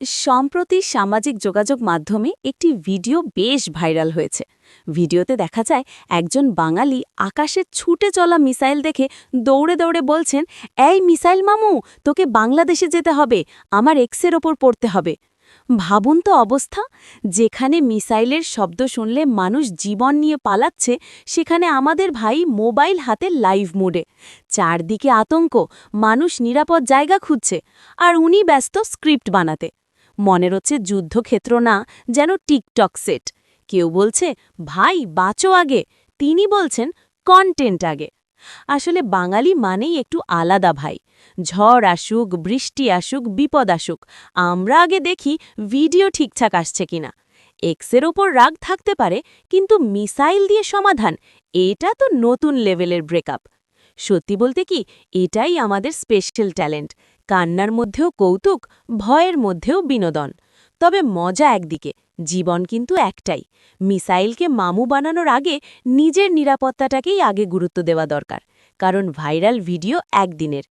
সম্প্রতি সামাজিক যোগাযোগ মাধ্যমে একটি ভিডিও বেশ ভাইরাল হয়েছে। ভিডিওতে দেখা যায় একজন বাঙালি আকাশে ছুটে চলা মিসাইল দেখে দৌড়ে দৌড়ে বলছেন, এই মিসাইল মামু, তোকে বাংলাদেশে যেতে হবে, আমার এক্সের ওপর পড়তে হবে। ভাবুন তো অবস্থা, যেখানে মিসাইলের শব্দ শুনলে মানুষ জীবন নিয়ে পালাচ্ছে, সেখানে আমাদের ভাই মোবাইল হাতে লাইভ মোডে। চারদিকে আতঙ্ক, মানুষ নিরাপদ জায়গা খুঁজছে, আর উনি ব্যস্ত স্ক্রিপ্ট বানাতে। মনের হচ্ছে যুদ্ধক্ষেত্র না, যেন টিকটক সেট। কেউ বলছে, ভাই বাঁচো আগে, তিনি বলছেন কন্টেন্ট আগে। আসলে বাঙালি মানেই একটু আলাদা ভাই। ঝড় আসুক, বৃষ্টি আসুক, বিপদ আসুক, আমরা আগে দেখি ভিডিও ঠিকঠাক আসছে কিনা। এক্সের ওপর রাগ থাকতে পারে, কিন্তু মিসাইল দিয়ে সমাধান, এটা তো নতুন লেভেলের ব্রেকআপ। সত্যি বলতে কি, এটাই আমাদের স্পেশাল ট্যালেন্ট। কান্নার মধ্যেও কৌতুক, ভয়ের মধ্যেও বিনোদন। তবে মজা একদিকে, জীবন কিন্তু একটাই। মিসাইলকে মামু বানানোর আগে নিজের নিরাপত্তাটাকেই আগে গুরুত্ব দেওয়া দরকার। কারণ ভাইরাল ভিডিও একদিনের,